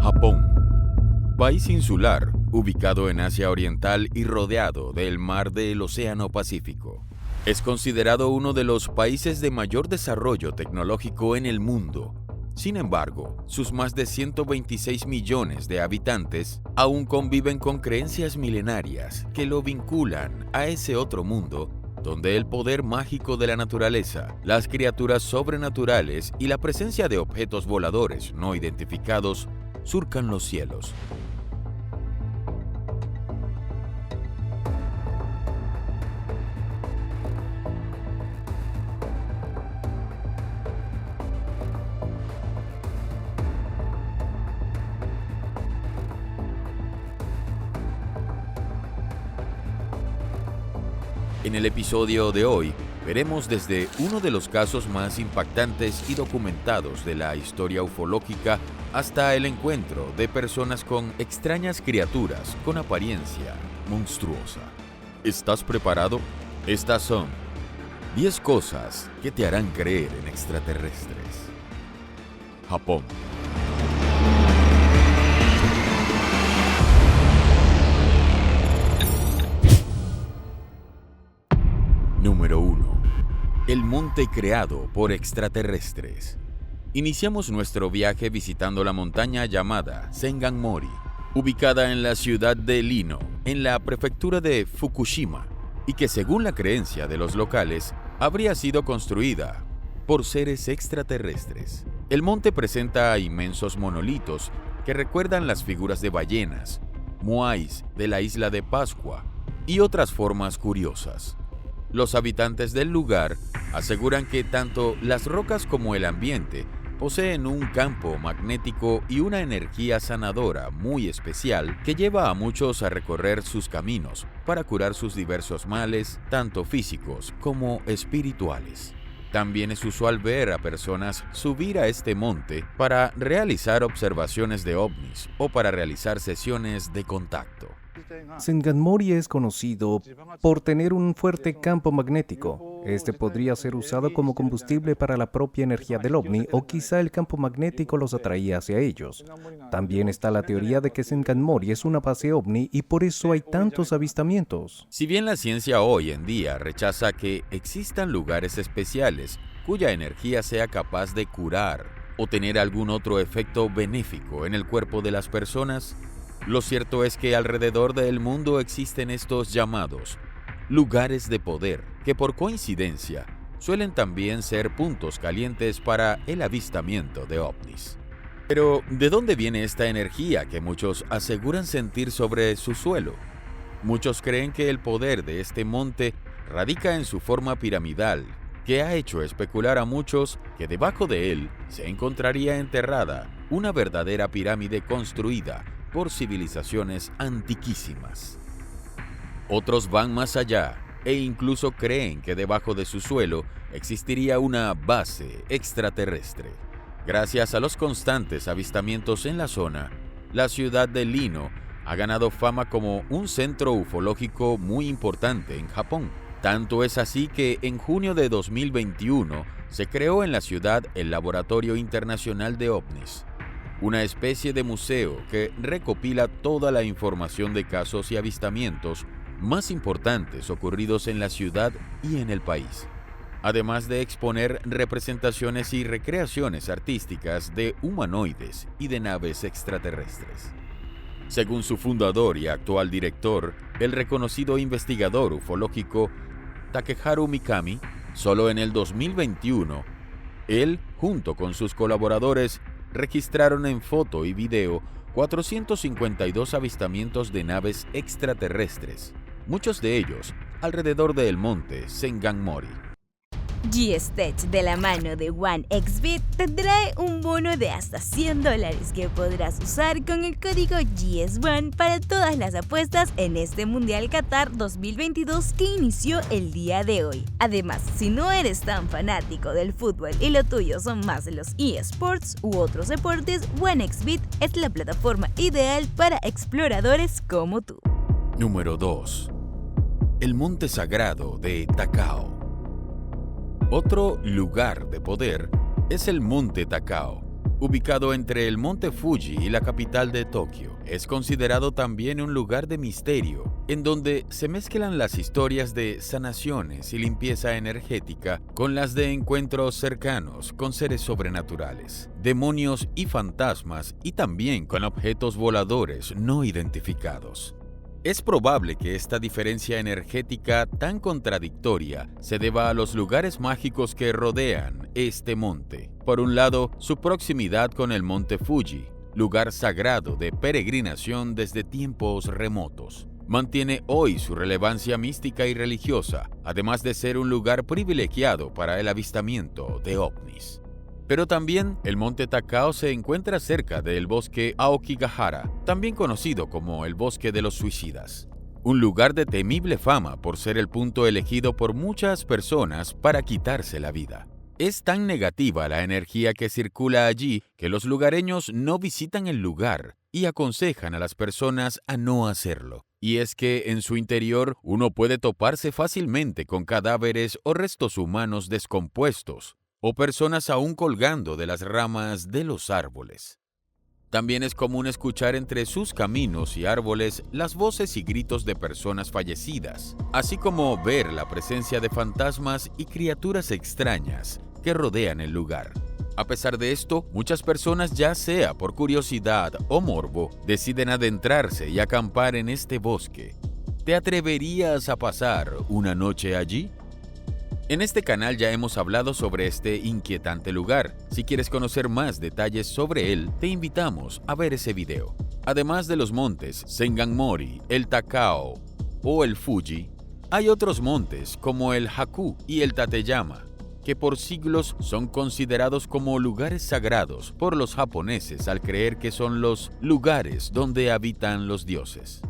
Japón. País insular, ubicado en Asia Oriental y rodeado del mar del Océano Pacífico. Es considerado uno de los países de mayor desarrollo tecnológico en el mundo. Sin embargo, sus más de 126 millones de habitantes aún conviven con creencias milenarias que lo vinculan a ese otro mundo donde el poder mágico de la naturaleza, las criaturas sobrenaturales y la presencia de objetos voladores no identificados surcan los cielos. En el episodio de hoy, veremos desde uno de los casos más impactantes y documentados de la historia ufológica hasta el encuentro de personas con extrañas criaturas con apariencia monstruosa. ¿Estás preparado? Estas son 10 cosas que te harán creer en extraterrestres. Japón. Número 1. El monte creado por extraterrestres. Iniciamos nuestro viaje visitando la montaña llamada Sengan-mori, ubicada en la ciudad de Lino, en la prefectura de Fukushima, y que según la creencia de los locales, habría sido construida por seres extraterrestres. El monte presenta inmensos monolitos que recuerdan las figuras de ballenas, moais de la isla de Pascua y otras formas curiosas. Los habitantes del lugar aseguran que tanto las rocas como el ambiente poseen un campo magnético y una energía sanadora muy especial que lleva a muchos a recorrer sus caminos para curar sus diversos males, tanto físicos como espirituales. También es usual ver a personas subir a este monte para realizar observaciones de ovnis o para realizar sesiones de contacto. Sengan-mori es conocido por tener un fuerte campo magnético. Este podría ser usado como combustible para la propia energía del ovni o quizá el campo magnético los atraía hacia ellos. También está la teoría de que Sengan-mori es una base ovni y por eso hay tantos avistamientos. Si bien la ciencia hoy en día rechaza que existan lugares especiales cuya energía sea capaz de curar o tener algún otro efecto benéfico en el cuerpo de las personas, lo cierto es que alrededor del mundo existen estos llamados lugares de poder, que por coincidencia suelen también ser puntos calientes para el avistamiento de ovnis. Pero, ¿de dónde viene esta energía que muchos aseguran sentir sobre su suelo? Muchos creen que el poder de este monte radica en su forma piramidal, que ha hecho especular a muchos que debajo de él se encontraría enterrada una verdadera pirámide construida por civilizaciones antiquísimas. Otros van más allá e incluso creen que debajo de su suelo existiría una base extraterrestre. Gracias a los constantes avistamientos en la zona, la ciudad de Lino ha ganado fama como un centro ufológico muy importante en Japón. Tanto es así que en junio de 2021 se creó en la ciudad el Laboratorio Internacional de OVNIs, una especie de museo que recopila toda la información de casos y avistamientos más importantes ocurridos en la ciudad y en el país, además de exponer representaciones y recreaciones artísticas de humanoides y de naves extraterrestres. Según su fundador y actual director, el reconocido investigador ufológico Takeharu Mikami, solo en el 2021, él, junto con sus colaboradores, registraron en foto y video 452 avistamientos de naves extraterrestres, muchos de ellos alrededor del monte Sengan-mori. G-Stech, de la mano de OneXBet, te trae un bono de hasta $100 que podrás usar con el código GS1 para todas las apuestas en este Mundial Qatar 2022 que inició el día de hoy. Además, si no eres tan fanático del fútbol y lo tuyo son más los eSports u otros deportes, OneXBet es la plataforma ideal para exploradores como tú. Número 2. El monte sagrado de Takao. Otro lugar de poder es el monte Takao, Ubicado entre el monte Fuji y la capital de Tokio, es considerado también un lugar de misterio, en donde se mezclan las historias de sanaciones y limpieza energética con las de encuentros cercanos con seres sobrenaturales, demonios y fantasmas, y también con objetos voladores no identificados. Es probable que esta diferencia energética tan contradictoria se deba a los lugares mágicos que rodean este monte. Por un lado, su proximidad con el monte Fuji, lugar sagrado de peregrinación desde tiempos remotos. Mantiene hoy su relevancia mística y religiosa, además de ser un lugar privilegiado para el avistamiento de ovnis. Pero también el monte Takao se encuentra cerca del bosque Aokigahara, también conocido como el bosque de los suicidas. Un lugar de temible fama por ser el punto elegido por muchas personas para quitarse la vida. Es tan negativa la energía que circula allí que los lugareños no visitan el lugar y aconsejan a las personas a no hacerlo. Y es que en su interior uno puede toparse fácilmente con cadáveres o restos humanos descompuestos, o personas aún colgando de las ramas de los árboles. También es común escuchar entre sus caminos y árboles las voces y gritos de personas fallecidas, así como ver la presencia de fantasmas y criaturas extrañas que rodean el lugar. A pesar de esto, muchas personas, ya sea por curiosidad o morbo, deciden adentrarse y acampar en este bosque. ¿Te atreverías a pasar una noche allí? En este canal ya hemos hablado sobre este inquietante lugar. Si quieres conocer más detalles sobre él, te invitamos a ver ese video. Además de los montes Senganmori, el Takao o el Fuji, hay otros montes como el Haku y el Tateyama, que por siglos son considerados como lugares sagrados por los japoneses al creer que son los lugares donde habitan los dioses.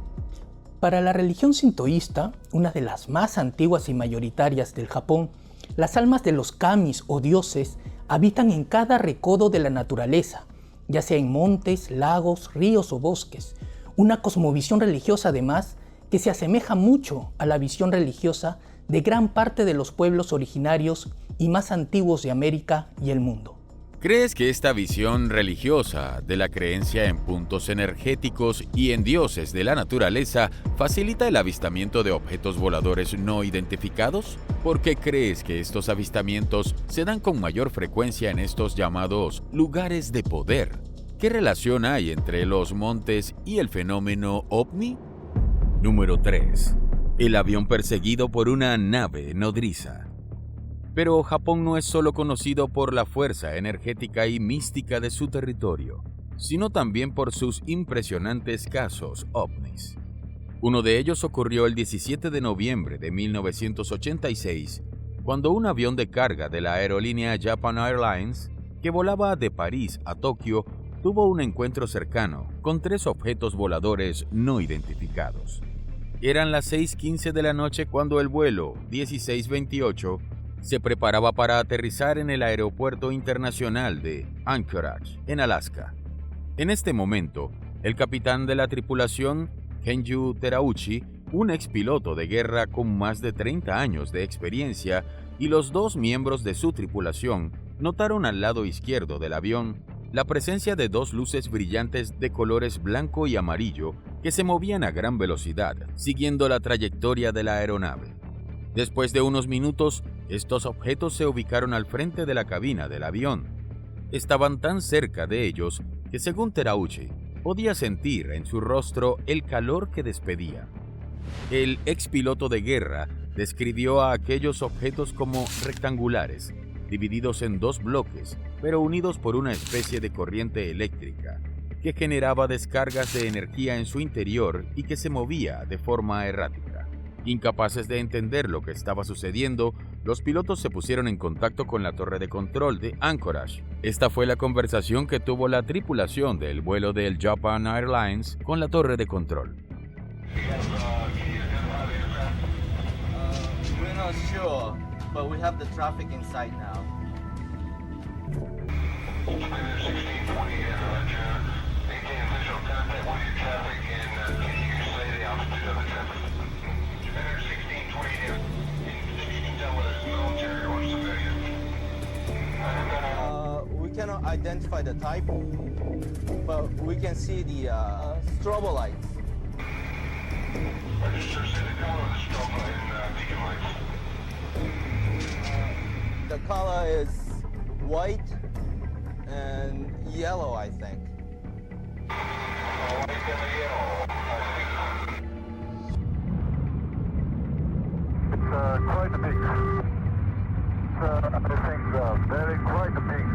Para la religión sintoísta, una de las más antiguas y mayoritarias del Japón, las almas de los kamis o dioses habitan en cada recodo de la naturaleza, ya sea en montes, lagos, ríos o bosques. Una cosmovisión religiosa además que se asemeja mucho a la visión religiosa de gran parte de los pueblos originarios y más antiguos de América y el mundo. ¿Crees que esta visión religiosa de la creencia en puntos energéticos y en dioses de la naturaleza facilita el avistamiento de objetos voladores no identificados? ¿Por qué crees que estos avistamientos se dan con mayor frecuencia en estos llamados lugares de poder? ¿Qué relación hay entre los montes y el fenómeno ovni? Número 3. El avión perseguido por una nave nodriza. Pero Japón no es solo conocido por la fuerza energética y mística de su territorio, sino también por sus impresionantes casos ovnis. Uno de ellos ocurrió el 17 de noviembre de 1986, cuando un avión de carga de la aerolínea Japan Airlines, que volaba de París a Tokio, tuvo un encuentro cercano con 3 objetos voladores no identificados. Eran las 6:15 de la noche cuando el vuelo 1628 se preparaba para aterrizar en el aeropuerto internacional de Anchorage, en Alaska. En este momento, el capitán de la tripulación, Kenju Terauchi, un expiloto de guerra con más de 30 años de experiencia, y los 2 miembros de su tripulación notaron al lado izquierdo del avión la presencia de 2 luces brillantes de colores blanco y amarillo que se movían a gran velocidad, siguiendo la trayectoria de la aeronave. Después de unos minutos, estos objetos se ubicaron al frente de la cabina del avión. Estaban tan cerca de ellos que, según Terauchi, podía sentir en su rostro el calor que despedía. El expiloto de guerra describió a aquellos objetos como rectangulares, divididos en 2 bloques, pero unidos por una especie de corriente eléctrica, que generaba descargas de energía en su interior y que se movía de forma errática. Incapaces de entender lo que estaba sucediendo, los pilotos se pusieron en contacto con la torre de control de Anchorage. Esta fue la conversación que tuvo la tripulación del vuelo del Japan Airlines con la torre de control. We're not sure, but we have the traffic in sight now. We cannot identify the type, but we can see the strobo lights. The color is white and yellow, I think. Quite big. I think very quite big.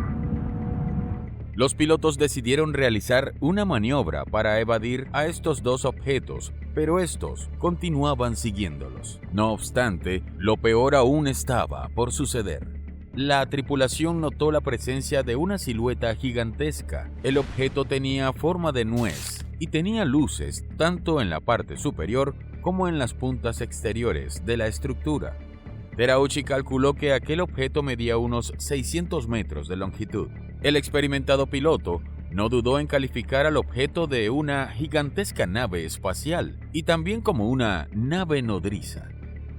Los pilotos decidieron realizar una maniobra para evadir a estos dos objetos, pero estos continuaban siguiéndolos. No obstante, lo peor aún estaba por suceder. La tripulación notó la presencia de una silueta gigantesca. El objeto tenía forma de nuez y tenía luces tanto en la parte superior como en las puntas exteriores de la estructura. Terauchi calculó que aquel objeto medía unos 600 metros de longitud. El experimentado piloto no dudó en calificar al objeto de una gigantesca nave espacial y también como una nave nodriza.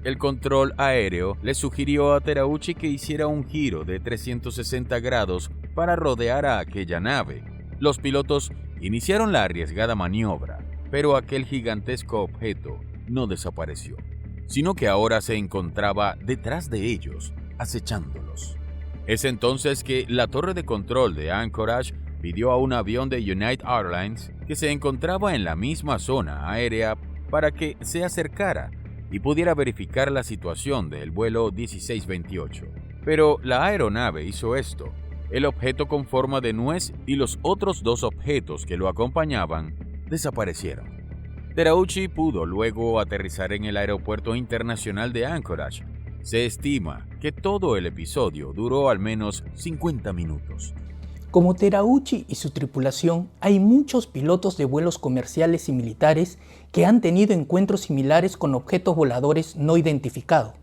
El control aéreo le sugirió a Terauchi que hiciera un giro de 360 grados para rodear a aquella nave. Los pilotos iniciaron la arriesgada maniobra, pero aquel gigantesco objeto no desapareció, sino que ahora se encontraba detrás de ellos, acechándolos. Es entonces que la torre de control de Anchorage pidió a un avión de United Airlines que se encontraba en la misma zona aérea para que se acercara y pudiera verificar la situación del vuelo 1628. Pero la aeronave hizo esto. El objeto con forma de nuez y los otros dos objetos que lo acompañaban desaparecieron. Terauchi pudo luego aterrizar en el aeropuerto internacional de Anchorage. Se estima que todo el episodio duró al menos 50 minutos. Como Terauchi y su tripulación, hay muchos pilotos de vuelos comerciales y militares que han tenido encuentros similares con objetos voladores no identificados,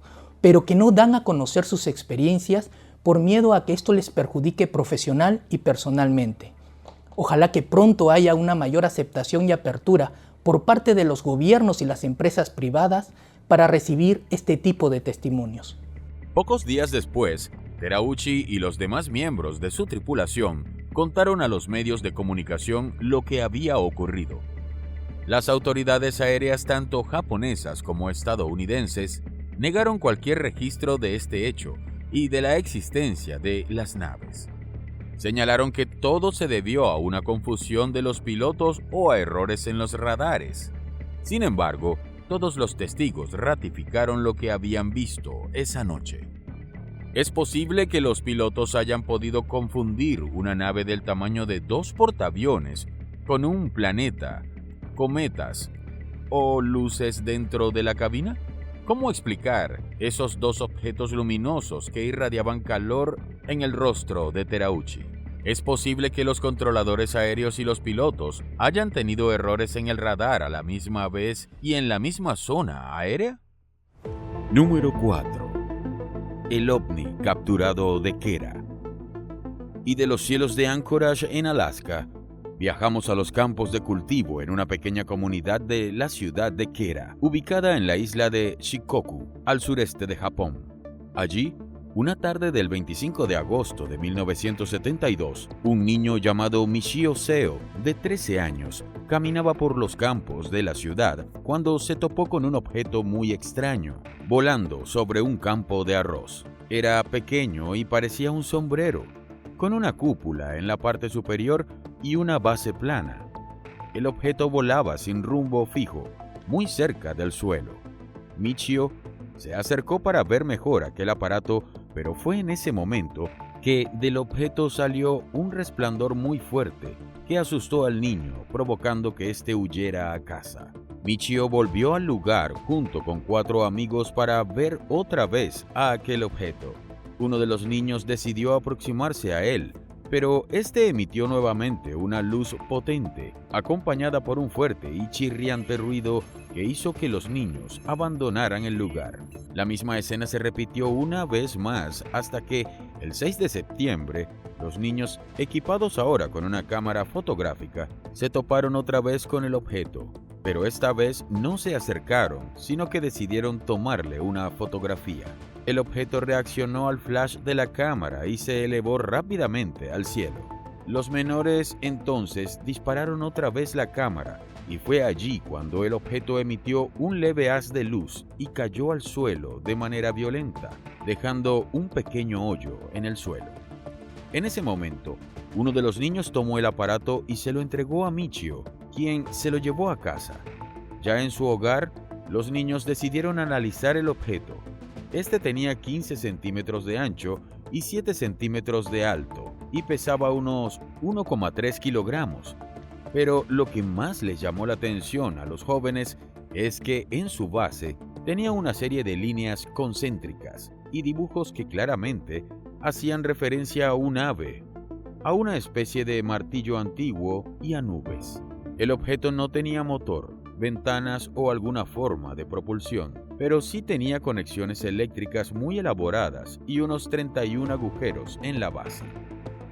pero que no dan a conocer sus experiencias por miedo a que esto les perjudique profesional y personalmente. Ojalá que pronto haya una mayor aceptación y apertura por parte de los gobiernos y las empresas privadas para recibir este tipo de testimonios. Pocos días después, Terauchi y los demás miembros de su tripulación contaron a los medios de comunicación lo que había ocurrido. Las autoridades aéreas tanto japonesas como estadounidenses negaron cualquier registro de este hecho y de la existencia de las naves. Señalaron que todo se debió a una confusión de los pilotos o a errores en los radares. Sin embargo, todos los testigos ratificaron lo que habían visto esa noche. Es posible que los pilotos hayan podido confundir una nave del tamaño de 2 portaaviones con un planeta, cometas o luces dentro de la cabina. ¿Cómo explicar esos dos objetos luminosos que irradiaban calor en el rostro de Terauchi? ¿Es posible que los controladores aéreos y los pilotos hayan tenido errores en el radar a la misma vez y en la misma zona aérea? Número 4. El ovni capturado de Kera. Y de los cielos de Anchorage en Alaska, viajamos a los campos de cultivo en una pequeña comunidad de la ciudad de Kera, ubicada en la isla de Shikoku, al sureste de Japón. Allí, una tarde del 25 de agosto de 1972, un niño llamado Michio Seo, de 13 años, caminaba por los campos de la ciudad cuando se topó con un objeto muy extraño, volando sobre un campo de arroz. Era pequeño y parecía un sombrero, con una cúpula en la parte superior y una base plana. El objeto volaba sin rumbo fijo, muy cerca del suelo. Michio se acercó para ver mejor aquel aparato, pero fue en ese momento que del objeto salió un resplandor muy fuerte que asustó al niño, provocando que éste huyera a casa. Michio volvió al lugar junto con 4 amigos para ver otra vez a aquel objeto. Uno de los niños decidió aproximarse a él, pero este emitió nuevamente una luz potente, acompañada por un fuerte y chirriante ruido que hizo que los niños abandonaran el lugar. La misma escena se repitió una vez más hasta que, el 6 de septiembre, los niños, equipados ahora con una cámara fotográfica, se toparon otra vez con el objeto, pero esta vez no se acercaron, sino que decidieron tomarle una fotografía. El objeto reaccionó al flash de la cámara y se elevó rápidamente al cielo. Los menores entonces dispararon otra vez la cámara y fue allí cuando el objeto emitió un leve haz de luz y cayó al suelo de manera violenta, dejando un pequeño hoyo en el suelo. En ese momento, uno de los niños tomó el aparato y se lo entregó a Michio, quien se lo llevó a casa. Ya en su hogar, los niños decidieron analizar el objeto. Este tenía 15 centímetros de ancho y 7 centímetros de alto y pesaba unos 1,3 kilogramos. Pero lo que más les llamó la atención a los jóvenes es que en su base tenía una serie de líneas concéntricas y dibujos que claramente hacían referencia a un ave, a una especie de martillo antiguo y a nubes. El objeto no tenía motor, ventanas o alguna forma de propulsión, pero sí tenía conexiones eléctricas muy elaboradas y unos 31 agujeros en la base.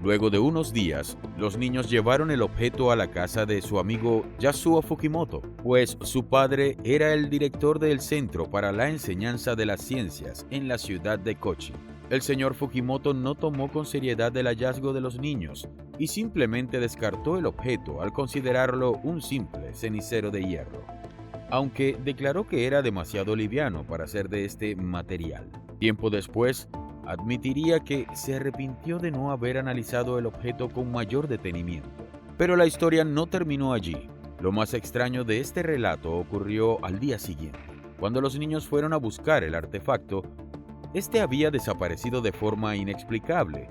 Luego de unos días, los niños llevaron el objeto a la casa de su amigo Yasuo Fukimoto, pues su padre era el director del Centro para la Enseñanza de las Ciencias en la ciudad de Kochi. El señor Fukimoto no tomó con seriedad el hallazgo de los niños y simplemente descartó el objeto al considerarlo un simple cenicero de hierro, aunque declaró que era demasiado liviano para ser de este material. Tiempo después, admitiría que se arrepintió de no haber analizado el objeto con mayor detenimiento. Pero la historia no terminó allí. Lo más extraño de este relato ocurrió al día siguiente. Cuando los niños fueron a buscar el artefacto, este había desaparecido de forma inexplicable,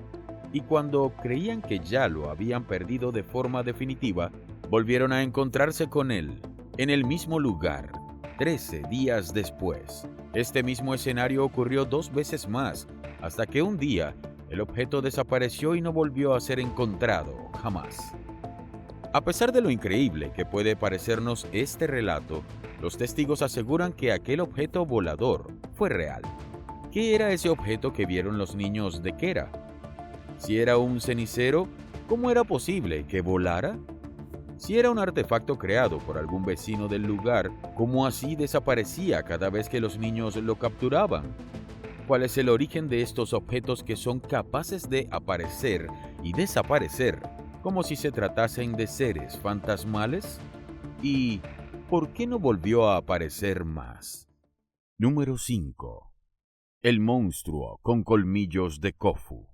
y cuando creían que ya lo habían perdido de forma definitiva, volvieron a encontrarse con él, en el mismo lugar, 13 días después. Este mismo escenario ocurrió 2 veces más, hasta que un día el objeto desapareció y no volvió a ser encontrado jamás. A pesar de lo increíble que puede parecernos este relato, los testigos aseguran que aquel objeto volador fue real. ¿Qué era ese objeto que vieron los niños de Kera? Si era un cenicero, ¿cómo era posible que volara? Si era un artefacto creado por algún vecino del lugar, ¿cómo así desaparecía cada vez que los niños lo capturaban? ¿Cuál es el origen de estos objetos que son capaces de aparecer y desaparecer como si se tratasen de seres fantasmales? ¿Y por qué no volvió a aparecer más? Número 5. El monstruo con colmillos de Kofu.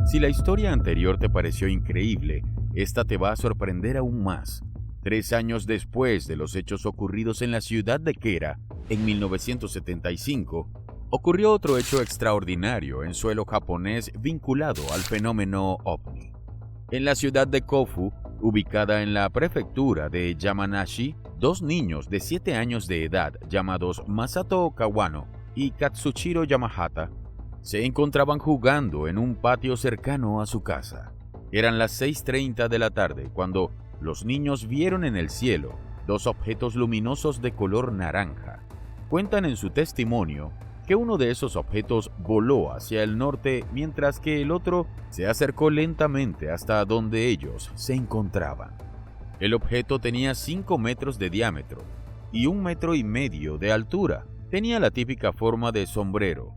Si la historia anterior te pareció increíble, esta te va a sorprender aún más. 3 años después de los hechos ocurridos en la ciudad de Kera, en 1975, ocurrió otro hecho extraordinario en suelo japonés vinculado al fenómeno ovni. En la ciudad de Kofu, ubicada en la prefectura de Yamanashi, 2 niños de 7 años de edad llamados Masato Kawano y Katsuchiro Yamahata se encontraban jugando en un patio cercano a su casa. Eran las 6:30 de la tarde cuando los niños vieron en el cielo 2 objetos luminosos de color naranja. Cuentan en su testimonio que uno de esos objetos voló hacia el norte mientras que el otro se acercó lentamente hasta donde ellos se encontraban. El objeto tenía 5 metros de diámetro y 1,5 metros de altura. Tenía la típica forma de sombrero,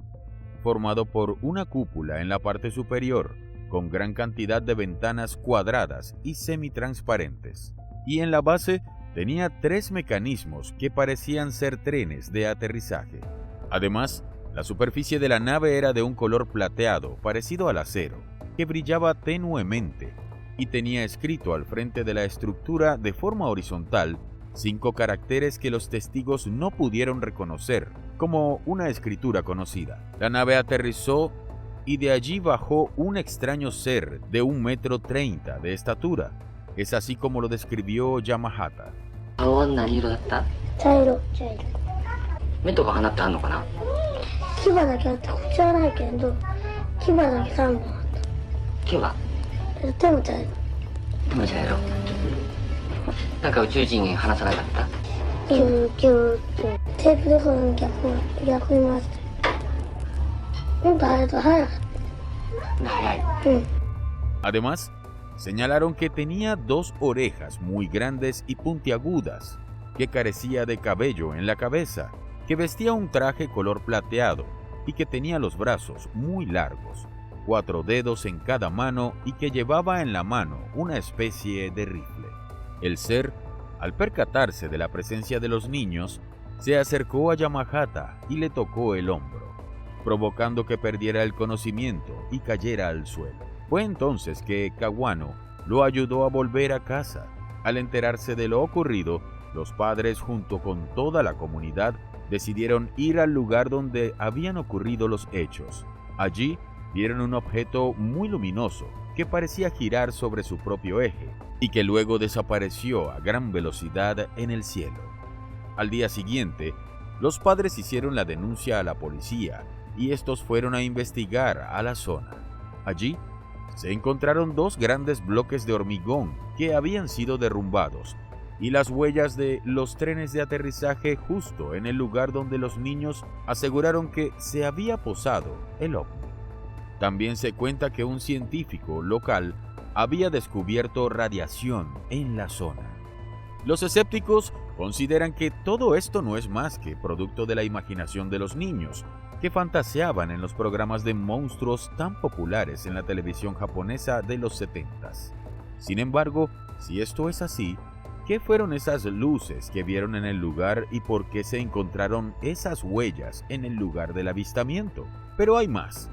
formado por una cúpula en la parte superior, con gran cantidad de ventanas cuadradas y semitransparentes. Y en la base tenía 3 mecanismos que parecían ser trenes de aterrizaje. Además, la superficie de la nave era de un color plateado parecido al acero, que brillaba tenuemente, y tenía escrito al frente de la estructura de forma horizontal 5 caracteres que los testigos no pudieron reconocer como una escritura conocida. La nave aterrizó y de allí bajó un extraño ser de 1,30 metros de estatura. Es así como lo describió Yamahata. Además, señalaron que tenía 2 orejas muy grandes y puntiagudas, que carecía de cabello en la cabeza, que vestía un traje color plateado y que tenía los brazos muy largos. 4 dedos en cada mano y que llevaba en la mano una especie de rifle. El ser, al percatarse de la presencia de los niños, se acercó a Yamagata y le tocó el hombro, provocando que perdiera el conocimiento y cayera al suelo. Fue entonces que Kawano lo ayudó a volver a casa. Al enterarse de lo ocurrido, los padres junto con toda la comunidad decidieron ir al lugar donde habían ocurrido los hechos. Allí vieron un objeto muy luminoso que parecía girar sobre su propio eje y que luego desapareció a gran velocidad en el cielo. Al día siguiente, los padres hicieron la denuncia a la policía y estos fueron a investigar a la zona. Allí se encontraron 2 grandes bloques de hormigón que habían sido derrumbados y las huellas de los trenes de aterrizaje justo en el lugar donde los niños aseguraron que se había posado el ovni. También se cuenta que un científico local había descubierto radiación en la zona. Los escépticos consideran que todo esto no es más que producto de la imaginación de los niños, que fantaseaban en los programas de monstruos tan populares en la televisión japonesa de los 70s. Sin embargo, si esto es así, ¿qué fueron esas luces que vieron en el lugar y por qué se encontraron esas huellas en el lugar del avistamiento? Pero hay más.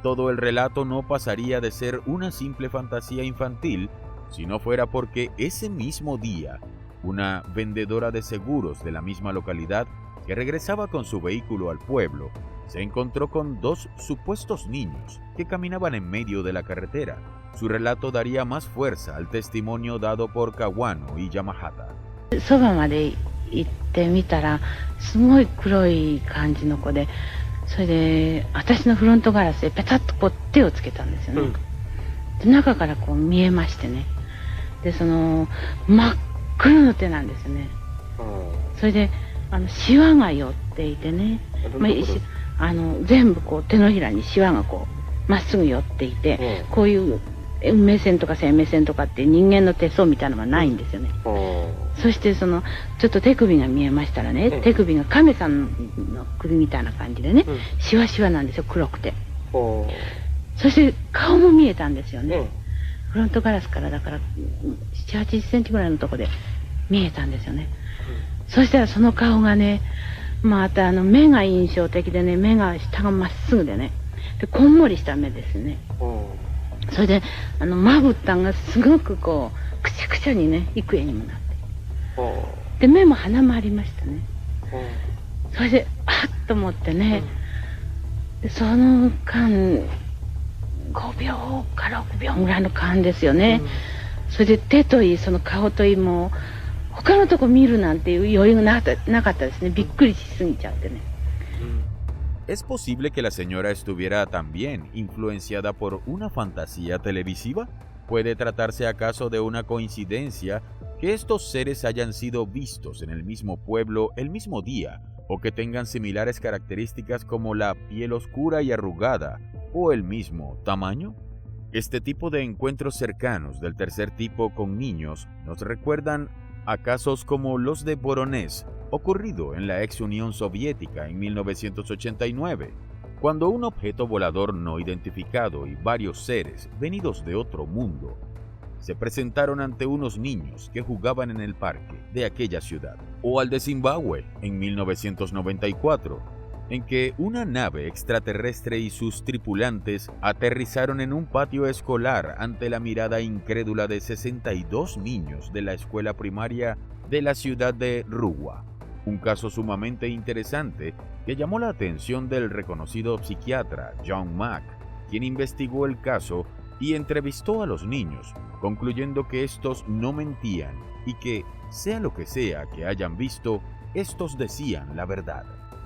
Todo el relato no pasaría de ser una simple fantasía infantil si no fuera porque ese mismo día, una vendedora de seguros de la misma localidad que regresaba con su vehículo al pueblo, se encontró con 2 supuestos niños que caminaban en medio de la carretera. Su relato daría más fuerza al testimonio dado por Kawano y Yamagata. そばまで行ってみたらすごい黒い感じの子で、それで私のフロントガラスでペタッとこう手をつけたんですよね、で中からこう見えましてね、でその真っ黒の手なんですね、それでシワが寄っていてね、全部こう手のひらにシワがこうまっすぐ寄っていて、こういう目線とか線目線とかって人間の手相みたいなのがないんですよね、そしてちょっと手首が見えましたらね、手首が亀さんの首みたいな感じでね、シワシワなんですよ、黒くて、そして顔も見えたんですよね、フロントガラスからだから7、80センチぐらいのとこで見えたんですよね、そしたらその顔がね、また目が印象的でね、目が下がまっすぐでね、でこんもりした目ですね、それでまぶたがすごくこうくしゃくしゃにね幾重にもなって、で目も鼻もありましたね、それであっと思ってね、その間5秒か6秒ぐらいの間ですよね、それで手といいその顔といいもう他のとこ見るなんていう余裕がなかったですね、びっくりしすぎちゃってね。¿Es posible que la señora estuviera también influenciada por una fantasía televisiva? ¿Puede tratarse acaso de una coincidencia que estos seres hayan sido vistos en el mismo pueblo el mismo día o que tengan similares características como la piel oscura y arrugada o el mismo tamaño? Este tipo de encuentros cercanos del tercer tipo con niños nos recuerdan a casos como los de Voronezh, ocurrido en la ex Unión Soviética en 1989, cuando un objeto volador no identificado y varios seres venidos de otro mundo se presentaron ante unos niños que jugaban en el parque de aquella ciudad, o al de Zimbabue en 1994, en que una nave extraterrestre y sus tripulantes aterrizaron en un patio escolar ante la mirada incrédula de 62 niños de la escuela primaria de la ciudad de Ruwa. Un caso sumamente interesante que llamó la atención del reconocido psiquiatra John Mack, quien investigó el caso y entrevistó a los niños, concluyendo que estos no mentían y que, sea lo que sea que hayan visto, estos decían la verdad.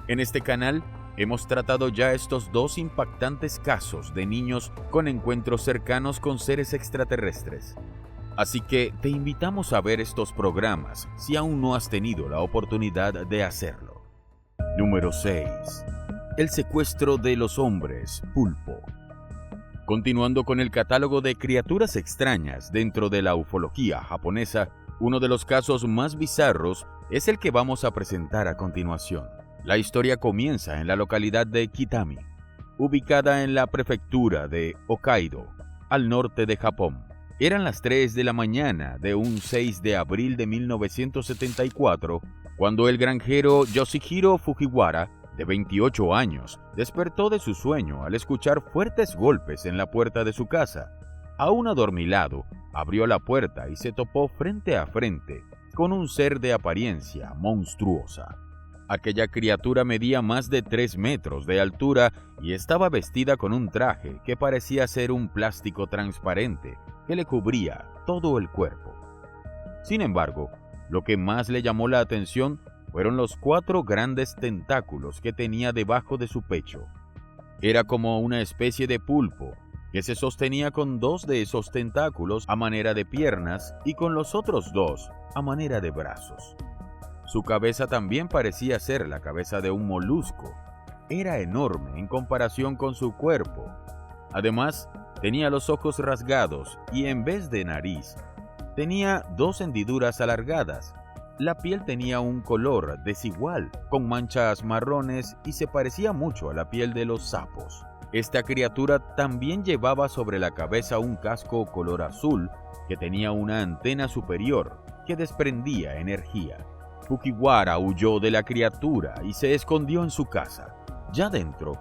En este canal hemos tratado ya estos 2 impactantes casos de niños con encuentros cercanos con seres extraterrestres. Así que te invitamos a ver estos programas si aún no has tenido la oportunidad de hacerlo. Número 6. El secuestro de los hombres pulpo. Continuando con el catálogo de criaturas extrañas dentro de la ufología japonesa, uno de los casos más bizarros es el que vamos a presentar a continuación. La historia comienza en la localidad de Kitami, ubicada en la prefectura de Hokkaido, al norte de Japón. Eran las 3 de la mañana de un 6 de abril de 1974, cuando el granjero Yoshihiro Fujiwara, de 28 años, despertó de su sueño al escuchar fuertes golpes en la puerta de su casa. Aún adormilado, abrió la puerta y se topó frente a frente con un ser de apariencia monstruosa. Aquella criatura medía más de 3 metros de altura y estaba vestida con un traje que parecía ser un plástico transparente que le cubría todo el cuerpo. Sin embargo, lo que más le llamó la atención fueron los 4 grandes tentáculos que tenía debajo de su pecho. Era como una especie de pulpo que se sostenía con 2 de esos tentáculos a manera de piernas y con los otros 2 a manera de brazos. Su cabeza también parecía ser la cabeza de un molusco. Era enorme en comparación con su cuerpo. Además, tenía los ojos rasgados y en vez de nariz, tenía 2 hendiduras alargadas. La piel tenía un color desigual, con manchas marrones y se parecía mucho a la piel de los sapos. Esta criatura también llevaba sobre la cabeza un casco color azul que tenía una antena superior que desprendía energía. Fujiwara huyó de la criatura y se escondió en su casa. Ya dentro,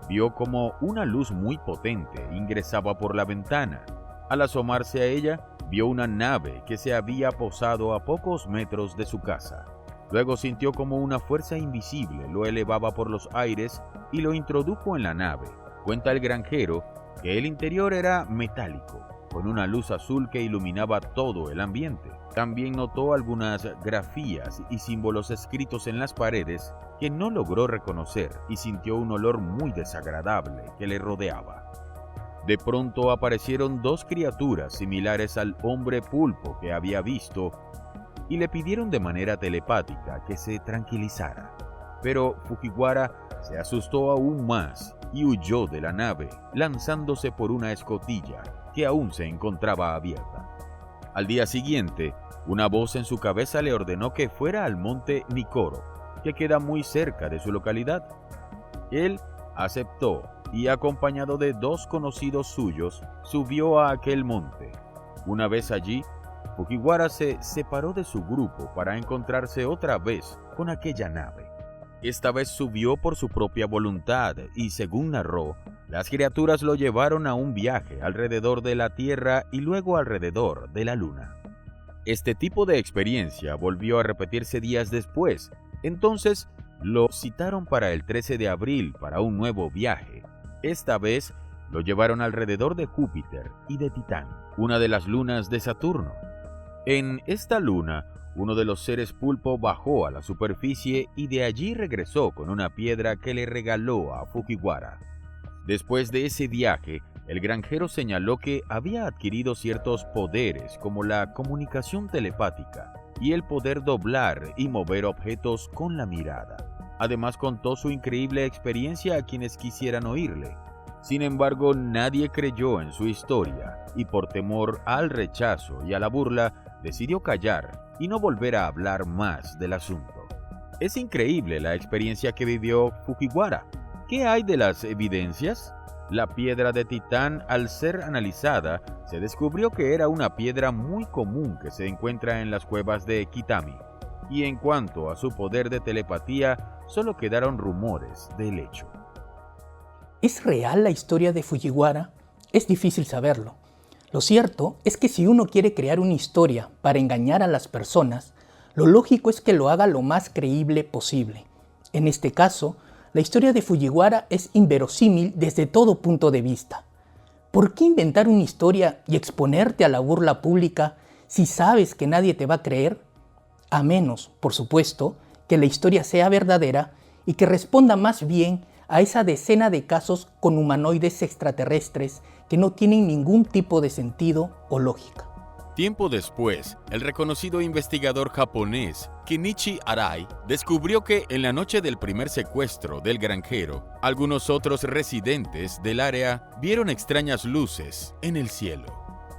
vio como una luz muy potente ingresaba por la ventana. Al asomarse a ella, vio una nave que se había posado a pocos metros de su casa. Luego sintió como una fuerza invisible lo elevaba por los aires y lo introdujo en la nave. Cuenta el granjero que el interior era metálico, con una luz azul que iluminaba todo el ambiente. También notó algunas grafías y símbolos escritos en las paredes que no logró reconocer y sintió un olor muy desagradable que le rodeaba. De pronto aparecieron 2 criaturas similares al hombre pulpo que había visto y le pidieron de manera telepática que se tranquilizara. Pero Fujiwara se asustó aún más y huyó de la nave, lanzándose por una escotilla que aún se encontraba abierta. Al día siguiente, una voz en su cabeza le ordenó que fuera al monte Nikoro, que queda muy cerca de su localidad. Él aceptó y, acompañado de 2 conocidos suyos, subió a aquel monte. Una vez allí, Fujiwara se separó de su grupo para encontrarse otra vez con aquella nave. Esta vez subió por su propia voluntad y, según narró, las criaturas lo llevaron a un viaje alrededor de la Tierra y luego alrededor de la Luna. Este tipo de experiencia volvió a repetirse días después. Entonces, lo citaron para el 13 de abril para un nuevo viaje. Esta vez, lo llevaron alrededor de Júpiter y de Titán, una de las lunas de Saturno. En esta luna, uno de los seres pulpo bajó a la superficie y de allí regresó con una piedra que le regaló a Fujiwara. Después de ese viaje, el granjero señaló que había adquirido ciertos poderes como la comunicación telepática y el poder doblar y mover objetos con la mirada. Además contó su increíble experiencia a quienes quisieran oírle. Sin embargo, nadie creyó en su historia y por temor al rechazo y a la burla, decidió callar y no volver a hablar más del asunto. Es increíble la experiencia que vivió Fujiwara. ¿Qué hay de las evidencias? La piedra de Titán, al ser analizada, se descubrió que era una piedra muy común que se encuentra en las cuevas de Kitami. Y en cuanto a su poder de telepatía, solo quedaron rumores del hecho. ¿Es real la historia de Fujiwara? Es difícil saberlo. Lo cierto es que si uno quiere crear una historia para engañar a las personas, lo lógico es que lo haga lo más creíble posible. En este caso, la historia de Fujiwara es inverosímil desde todo punto de vista. ¿Por qué inventar una historia y exponerte a la burla pública si sabes que nadie te va a creer? A menos, por supuesto, que la historia sea verdadera y que responda más bien a esa decena de casos con humanoides extraterrestres que no tienen ningún tipo de sentido o lógica. Tiempo después, el reconocido investigador japonés Kenichi Arai descubrió que en la noche del primer secuestro del granjero, algunos otros residentes del área vieron extrañas luces en el cielo.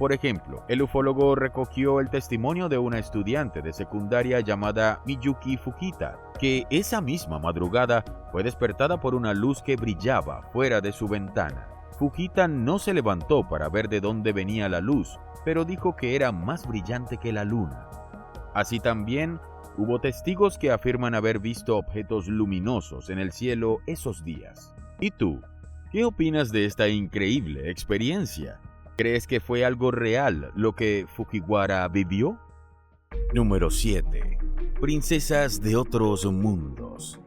Por ejemplo, el ufólogo recogió el testimonio de una estudiante de secundaria llamada Miyuki Fujita, que esa misma madrugada fue despertada por una luz que brillaba fuera de su ventana. Fujita no se levantó para ver de dónde venía la luz, pero dijo que era más brillante que la luna. Así también, hubo testigos que afirman haber visto objetos luminosos en el cielo esos días. ¿Y tú? ¿Qué opinas de esta increíble experiencia? ¿Crees que fue algo real lo que Fujiwara vivió? Número 7. Princesas de otros mundos.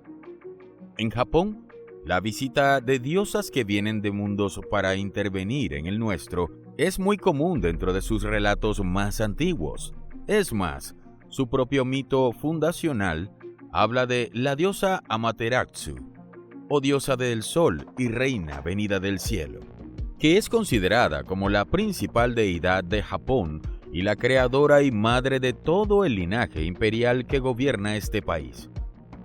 En Japón, la visita de diosas que vienen de mundos para intervenir en el nuestro es muy común dentro de sus relatos más antiguos. Es más, su propio mito fundacional habla de la diosa Amaterasu, o diosa del sol y reina venida del cielo, que es considerada como la principal deidad de Japón y la creadora y madre de todo el linaje imperial que gobierna este país.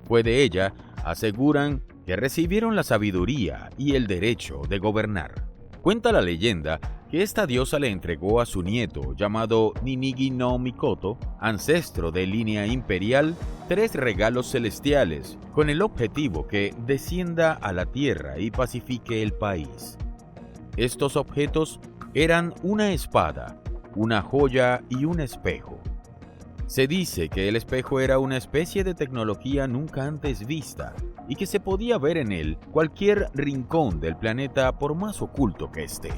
Fue de ella, aseguran, que recibieron la sabiduría y el derecho de gobernar. Cuenta la leyenda que esta diosa le entregó a su nieto, llamado Ninigi no Mikoto, ancestro de línea imperial, 3 regalos celestiales, con el objetivo que descienda a la tierra y pacifique el país. Estos objetos eran una espada, una joya y un espejo. Se dice que el espejo era una especie de tecnología nunca antes vista y que se podía ver en él cualquier rincón del planeta por más oculto que esté.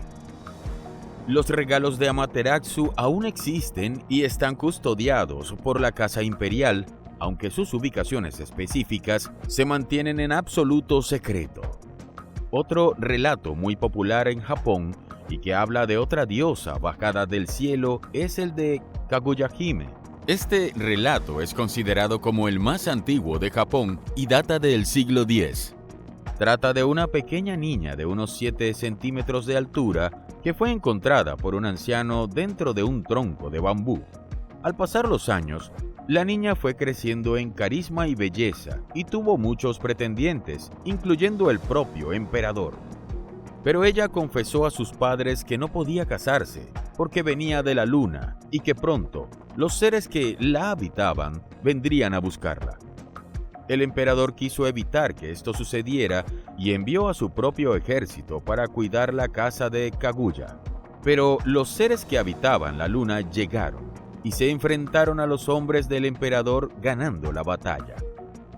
Los regalos de Amaterasu aún existen y están custodiados por la Casa Imperial, aunque sus ubicaciones específicas se mantienen en absoluto secreto. Otro relato muy popular en Japón y que habla de otra diosa bajada del cielo es el de Kaguya-hime. Este relato es considerado como el más antiguo de Japón y data del siglo X. Trata de una pequeña niña de unos 7 centímetros de altura que fue encontrada por un anciano dentro de un tronco de bambú. Al pasar los años, la niña fue creciendo en carisma y belleza y tuvo muchos pretendientes, incluyendo el propio emperador. Pero ella confesó a sus padres que no podía casarse porque venía de la luna y que pronto los seres que la habitaban vendrían a buscarla. El emperador quiso evitar que esto sucediera y envió a su propio ejército para cuidar la casa de Kaguya. Pero los seres que habitaban la luna llegaron y se enfrentaron a los hombres del emperador ganando la batalla.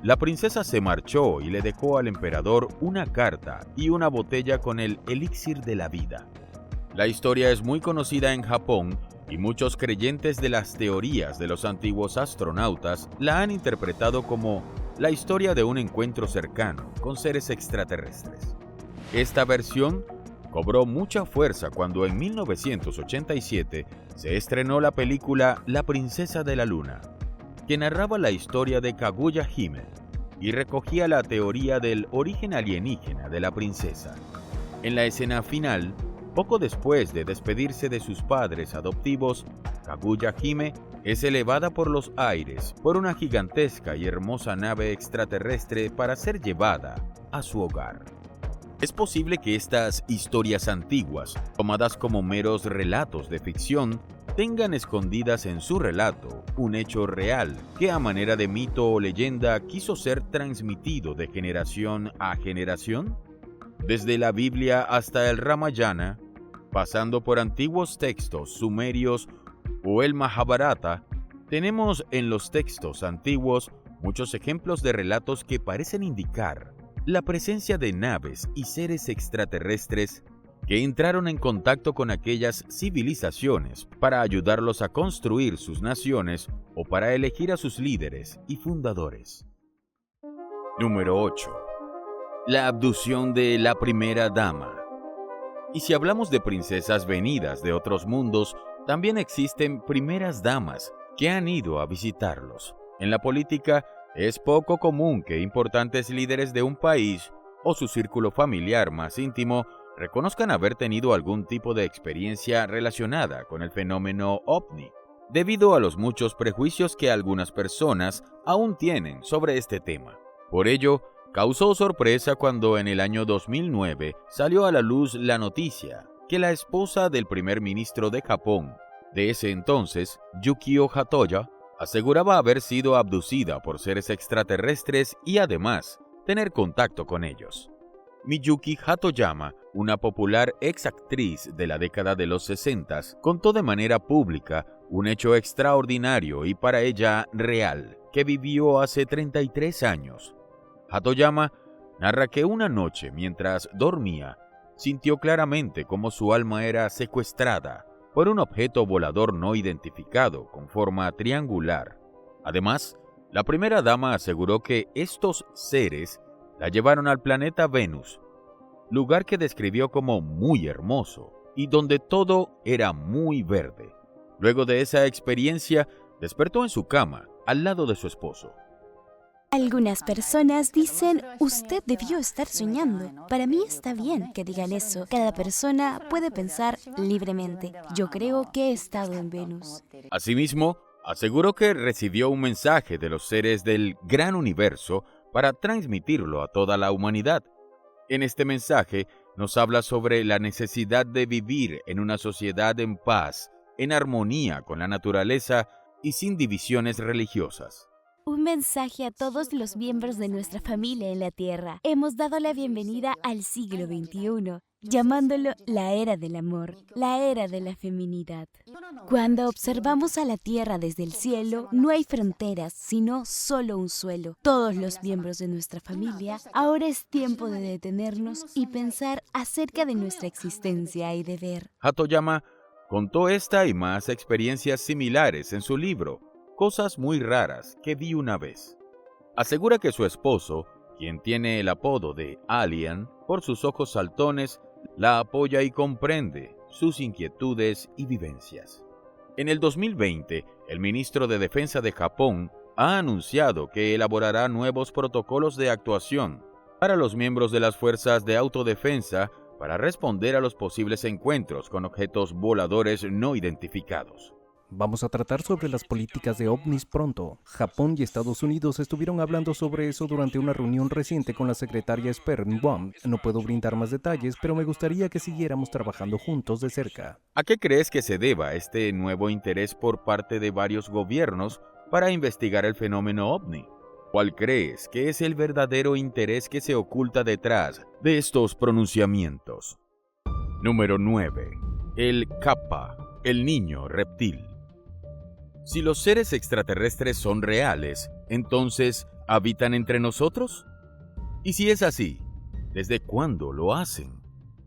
La princesa se marchó y le dejó al emperador una carta y una botella con el elixir de la vida. La historia es muy conocida en Japón y muchos creyentes de las teorías de los antiguos astronautas la han interpretado como la historia de un encuentro cercano con seres extraterrestres. Esta versión cobró mucha fuerza cuando en 1987 se estrenó la película La Princesa de la Luna, que narraba la historia de Kaguya-hime y recogía la teoría del origen alienígena de la princesa. En la escena final, poco después de despedirse de sus padres adoptivos, Kaguya-hime es elevada por los aires por una gigantesca y hermosa nave extraterrestre para ser llevada a su hogar. Es posible que estas historias antiguas, tomadas como meros relatos de ficción, tengan escondidas en su relato un hecho real que a manera de mito o leyenda quiso ser transmitido de generación a generación. Desde la Biblia hasta el Ramayana, pasando por antiguos textos sumerios o el Mahabharata, tenemos en los textos antiguos muchos ejemplos de relatos que parecen indicar la presencia de naves y seres extraterrestres que entraron en contacto con aquellas civilizaciones para ayudarlos a construir sus naciones o para elegir a sus líderes y fundadores. Número 8. La abducción de la primera dama. Y si hablamos de princesas venidas de otros mundos, también existen primeras damas que han ido a visitarlos. En la política, es poco común que importantes líderes de un país o su círculo familiar más íntimo reconozcan haber tenido algún tipo de experiencia relacionada con el fenómeno OVNI, debido a los muchos prejuicios que algunas personas aún tienen sobre este tema. Por ello, causó sorpresa cuando en el año 2009 salió a la luz la noticia que la esposa del primer ministro de Japón de ese entonces, Yukio Hatoya, aseguraba haber sido abducida por seres extraterrestres y además tener contacto con ellos. Miyuki Hatoyama, una popular ex actriz de la década de los 60, contó de manera pública un hecho extraordinario y para ella real que vivió hace 33 años. Hatoyama narra que una noche, mientras dormía, sintió claramente cómo su alma era secuestrada por un objeto volador no identificado con forma triangular. Además, la primera dama aseguró que estos seres la llevaron al planeta Venus, lugar que describió como muy hermoso y donde todo era muy verde. Luego de esa experiencia, despertó en su cama, al lado de su esposo. Algunas personas dicen, usted debió estar soñando. Para mí está bien que digan eso. Cada persona puede pensar libremente. Yo creo que he estado en Venus. Asimismo, aseguró que recibió un mensaje de los seres del gran universo para transmitirlo a toda la humanidad. En este mensaje nos habla sobre la necesidad de vivir en una sociedad en paz, en armonía con la naturaleza y sin divisiones religiosas. Un mensaje a todos los miembros de nuestra familia en la Tierra. Hemos dado la bienvenida al siglo XXI, llamándolo la era del amor, la era de la feminidad. Cuando observamos a la Tierra desde el cielo, no hay fronteras, sino solo un suelo. Todos los miembros de nuestra familia, ahora es tiempo de detenernos y pensar acerca de nuestra existencia y deber. Hatoyama contó esta y más experiencias similares en su libro, Cosas muy raras que vi una vez. Asegura que su esposo, quien tiene el apodo de Alien por sus ojos saltones, la apoya y comprende sus inquietudes y vivencias. En el 2020, el ministro de Defensa de Japón ha anunciado que elaborará nuevos protocolos de actuación para los miembros de las fuerzas de autodefensa para responder a los posibles encuentros con objetos voladores no identificados. Vamos a tratar sobre las políticas de ovnis pronto. Japón y Estados Unidos estuvieron hablando sobre eso durante una reunión reciente con la secretaria Sperrenbaum. No puedo brindar más detalles, pero me gustaría que siguiéramos trabajando juntos de cerca. ¿A qué crees que se deba este nuevo interés por parte de varios gobiernos para investigar el fenómeno ovni? ¿Cuál crees que es el verdadero interés que se oculta detrás de estos pronunciamientos? Número 9. El Kappa, el niño reptil. Si los seres extraterrestres son reales, entonces, ¿habitan entre nosotros? Y si es así, ¿desde cuándo lo hacen?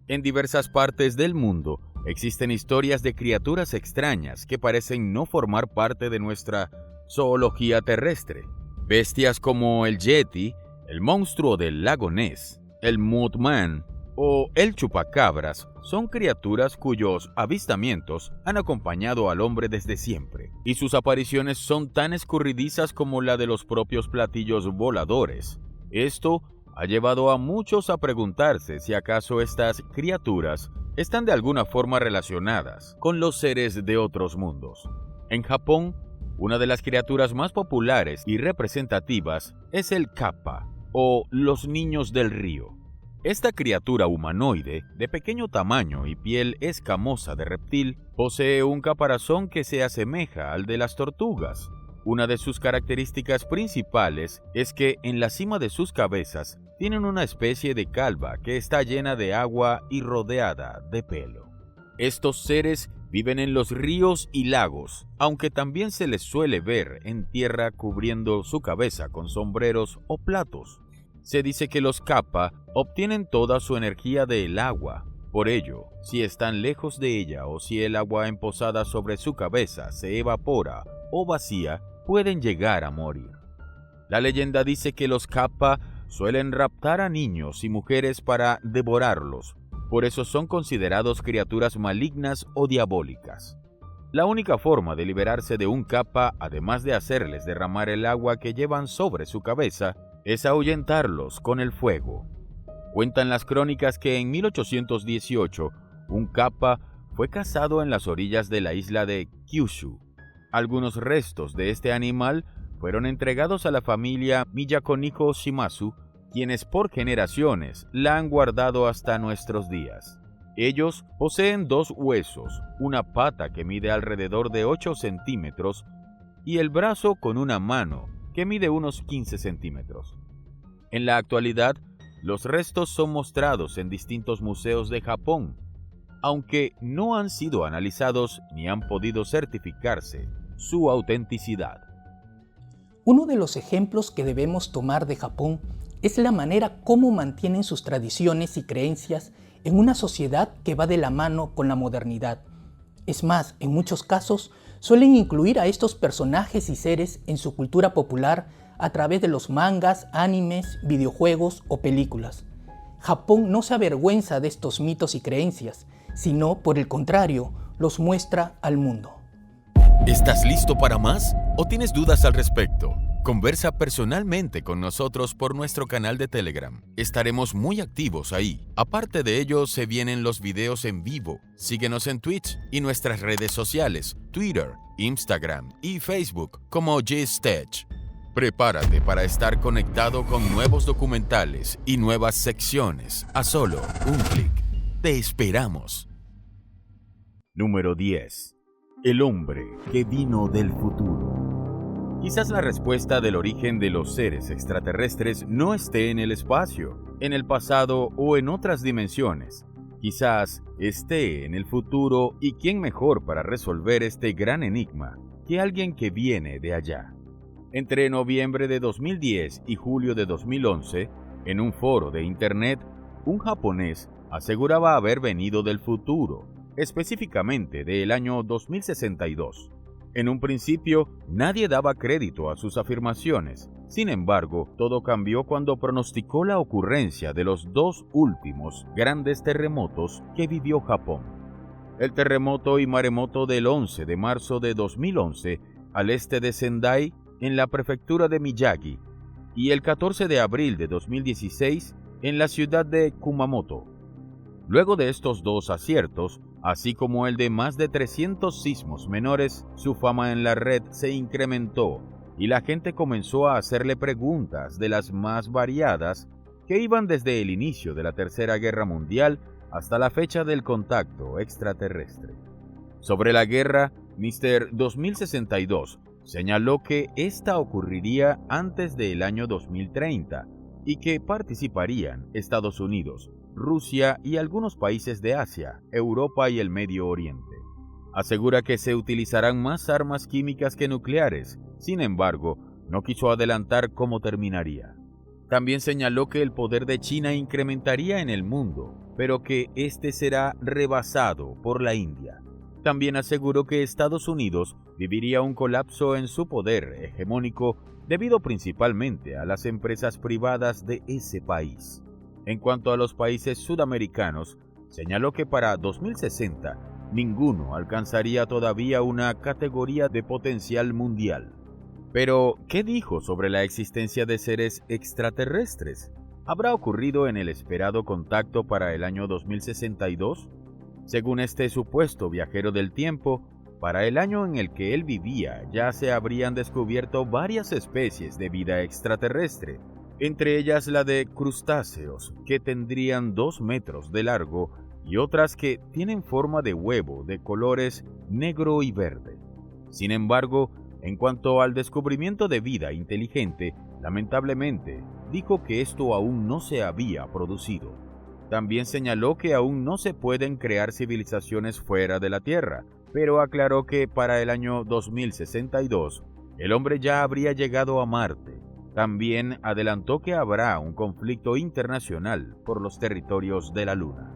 En diversas partes del mundo existen historias de criaturas extrañas que parecen no formar parte de nuestra zoología terrestre. Bestias como el Yeti, el monstruo del lago Ness, el Mothman o el chupacabras son criaturas cuyos avistamientos han acompañado al hombre desde siempre, y sus apariciones son tan escurridizas como la de los propios platillos voladores. Esto ha llevado a muchos a preguntarse si acaso estas criaturas están de alguna forma relacionadas con los seres de otros mundos. En Japón, una de las criaturas más populares y representativas es el Kappa, o los niños del río. Esta criatura humanoide, de pequeño tamaño y piel escamosa de reptil, posee un caparazón que se asemeja al de las tortugas. Una de sus características principales es que en la cima de sus cabezas tienen una especie de calva que está llena de agua y rodeada de pelo. Estos seres viven en los ríos y lagos, aunque también se les suele ver en tierra cubriendo su cabeza con sombreros o platos. Se dice que los Kappa obtienen toda su energía del agua. Por ello, si están lejos de ella o si el agua emposada sobre su cabeza se evapora o vacía, pueden llegar a morir. La leyenda dice que los Kappa suelen raptar a niños y mujeres para devorarlos. Por eso son considerados criaturas malignas o diabólicas. La única forma de liberarse de un Kappa, además de hacerles derramar el agua que llevan sobre su cabeza, es ahuyentarlos con el fuego. Cuentan las crónicas que en 1818, un Kappa fue cazado en las orillas de la isla de Kyushu. Algunos restos de este animal fueron entregados a la familia Miyako Shimazu, quienes por generaciones la han guardado hasta nuestros días. Ellos poseen 2 huesos, una pata que mide alrededor de 8 centímetros y el brazo con una mano que mide unos 15 centímetros. En la actualidad, los restos son mostrados en distintos museos de Japón, aunque no han sido analizados ni han podido certificarse su autenticidad. Uno de los ejemplos que debemos tomar de Japón es la manera como mantienen sus tradiciones y creencias en una sociedad que va de la mano con la modernidad. Es más, en muchos casos suelen incluir a estos personajes y seres en su cultura popular a través de los mangas, animes, videojuegos o películas. Japón no se avergüenza de estos mitos y creencias, sino, por el contrario, los muestra al mundo. ¿Estás listo para más o tienes dudas al respecto? Conversa personalmente con nosotros por nuestro canal de Telegram. Estaremos muy activos ahí. Aparte de ello, se vienen los videos en vivo. Síguenos en Twitch y nuestras redes sociales, Twitter, Instagram y Facebook como GStech. Prepárate para estar conectado con nuevos documentales y nuevas secciones a solo un clic. Te esperamos. Número 10. El hombre que vino del futuro. Quizás la respuesta del origen de los seres extraterrestres no esté en el espacio, en el pasado o en otras dimensiones. Quizás esté en el futuro, y quién mejor para resolver este gran enigma que alguien que viene de allá. Entre noviembre de 2010 y julio de 2011, en un foro de internet, un japonés aseguraba haber venido del futuro, específicamente del año 2062. En un principio, nadie daba crédito a sus afirmaciones. Sin embargo, todo cambió cuando pronosticó la ocurrencia de los 2 últimos grandes terremotos que vivió Japón. El terremoto y maremoto del 11 de marzo de 2011 al este de Sendai, en la prefectura de Miyagi, y el 14 de abril de 2016 en la ciudad de Kumamoto. Luego de estos 2 aciertos, así como el de más de 300 sismos menores, su fama en la red se incrementó y la gente comenzó a hacerle preguntas de las más variadas que iban desde el inicio de la Tercera Guerra Mundial hasta la fecha del contacto extraterrestre. Sobre la guerra, Mr. 2062 señaló que esta ocurriría antes del año 2030 y que participarían Estados Unidos, Rusia y algunos países de Asia, Europa y el Medio Oriente. Asegura que se utilizarán más armas químicas que nucleares, sin embargo, no quiso adelantar cómo terminaría. También señaló que el poder de China incrementaría en el mundo, pero que este será rebasado por la India. También aseguró que Estados Unidos viviría un colapso en su poder hegemónico debido principalmente a las empresas privadas de ese país. En cuanto a los países sudamericanos, señaló que para 2060 ninguno alcanzaría todavía una categoría de potencial mundial. Pero, ¿qué dijo sobre la existencia de seres extraterrestres? ¿Habrá ocurrido en el esperado contacto para el año 2062? Según este supuesto viajero del tiempo, para el año en el que él vivía ya se habrían descubierto varias especies de vida extraterrestre, entre ellas la de crustáceos, que tendrían 2 metros de largo, y otras que tienen forma de huevo de colores negro y verde. Sin embargo, en cuanto al descubrimiento de vida inteligente, lamentablemente, dijo que esto aún no se había producido. También señaló que aún no se pueden crear civilizaciones fuera de la Tierra, pero aclaró que para el año 2062, el hombre ya habría llegado a Marte. También adelantó que habrá un conflicto internacional por los territorios de la Luna.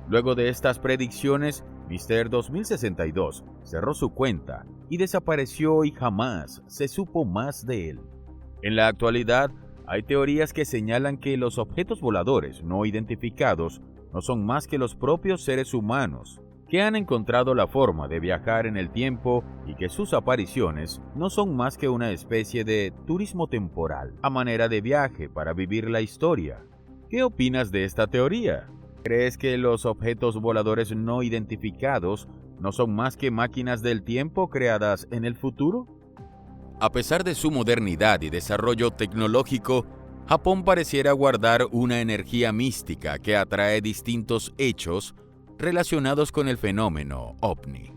Luego de estas predicciones, Mr. 2062 cerró su cuenta y desapareció y jamás se supo más de él. En la actualidad, hay teorías que señalan que los objetos voladores no identificados no son más que los propios seres humanos, que han encontrado la forma de viajar en el tiempo y que sus apariciones no son más que una especie de turismo temporal, a manera de viaje para vivir la historia. ¿Qué opinas de esta teoría? ¿Crees que los objetos voladores no identificados no son más que máquinas del tiempo creadas en el futuro? A pesar de su modernidad y desarrollo tecnológico, Japón pareciera guardar una energía mística que atrae distintos hechos relacionados con el fenómeno OVNI.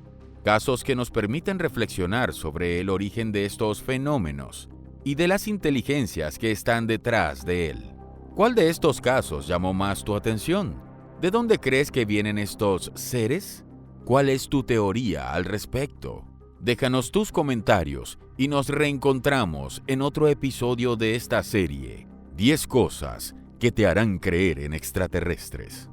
Casos que nos permiten reflexionar sobre el origen de estos fenómenos y de las inteligencias que están detrás de él. ¿Cuál de estos casos llamó más tu atención? ¿De dónde crees que vienen estos seres? ¿Cuál es tu teoría al respecto? Déjanos tus comentarios y nos reencontramos en otro episodio de esta serie, 10 cosas que te harán creer en extraterrestres.